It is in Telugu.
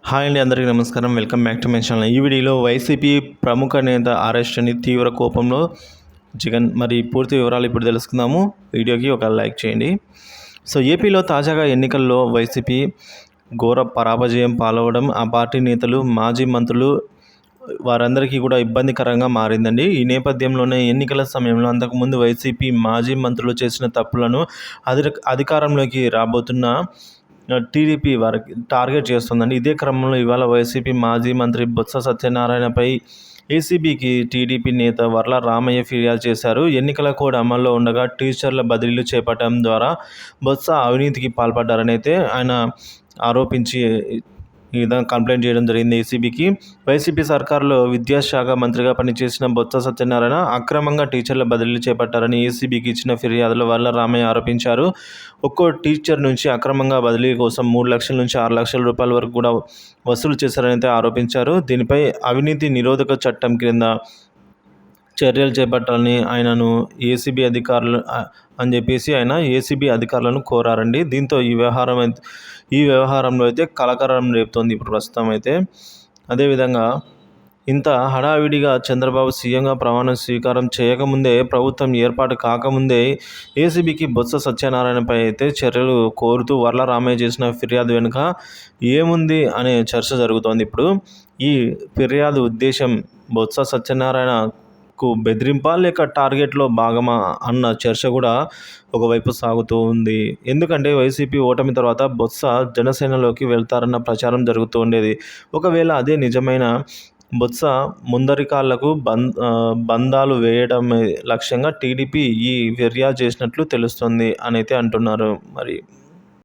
హాయ్ అండి, అందరికీ నమస్కారం. Welcome back to my channel. ఈ వీడియోలో వైసీపీ ప్రముఖ నేత అరెస్ట్ అని తీవ్ర కోపంలో జగన్. మరి పూర్తి వివరాలు ఇప్పుడు తెలుసుకుందాము. వీడియోకి ఒక లైక్ చేయండి. ఏపీలో తాజాగా ఎన్నికల్లో వైసీపీ ఘోర పరాజయం పాలవడం ఆ పార్టీ నేతలు, మాజీ మంత్రులు వారందరికీ కూడా ఇబ్బందికరంగా మారిందండి. ఈ నేపథ్యంలోనే ఎన్నికల సమయంలో అంతకుముందు వైసీపీ మాజీ మంత్రులు చేసిన తప్పులను అధికారంలోకి రాబోతున్న టీడీపీ వారికి టార్గెట్ చేస్తుందండి. ఇదే క్రమంలో ఇవాళ వైసీపీ మాజీ మంత్రి బొత్స సత్యనారాయణపై ఏసీబీకి టీడీపీ నేత వర్ల రామయ్య ఫిర్యాదు చేశారు. ఎన్నికల కోడ్ అమల్లో ఉండగా టీచర్ల బదిలీలు చేపట్టడం ద్వారా బొత్స అవినీతికి పాల్పడ్డారని అయితే ఆయన ఆరోపించి ఈ విధంగా కంప్లైంట్ చేయడం జరిగింది ఏసీబీకి. వైసీపీ సర్కారులో విద్యాశాఖ మంత్రిగా పనిచేసిన బొత్స సత్యనారాయణ అక్రమంగా టీచర్ల బదిలీలు చేపట్టారని ఏసీబీకి ఇచ్చిన ఫిర్యాదులో వర్ల రామయ్య ఆరోపించారు. ఒక్కో టీచర్ నుంచి అక్రమంగా బదిలీ కోసం 3 లక్షల నుంచి 6 లక్షల రూపాయల వరకు కూడా వసూలు చేశారని అయితే ఆరోపించారు. దీనిపై అవినీతి నిరోధక చట్టం కింద చర్యలు చేపట్టాలని ఆయనను ఏసీబీ అధికారులు అని చెప్పేసి ఆయన ఏసీబీ అధికారులను కోరారండి. దీంతో ఈ వ్యవహారంలో అయితే కలకలం రేపుతోంది ఇప్పుడు ప్రస్తుతం అయితే. అదేవిధంగా ఇంత హడావిడిగా చంద్రబాబు సీఎంగా ప్రమాణ స్వీకారం చేయకముందే, ప్రభుత్వం ఏర్పాటు కాకముందే ఏసీబీకి బొత్స సత్యనారాయణపై అయితే చర్యలు కోరుతూ వర్ల రామయ్య చేసిన ఫిర్యాదు వెనుక ఏముంది అనే చర్చ జరుగుతోంది ఇప్పుడు. ఈ ఫిర్యాదు ఉద్దేశం బొత్స సత్యనారాయణకు బెదిరింపా లేక టార్గెట్లో భాగమా అన్న చర్చ కూడా ఒకవైపు సాగుతూ ఉంది. ఎందుకంటే వైసీపీ ఓటమి తర్వాత బొత్స జనసేనలోకి వెళ్తారన్న ప్రచారం జరుగుతూ ఉండేది. ఒకవేళ అదే నిజమైన బొత్స ముందరికాళ్లకు బంధాలు వేయడం లక్ష్యంగా టీడీపీ ఈ ఫిర్యాదు చేసినట్లు తెలుస్తుంది అని అయితే అంటున్నారు. మరి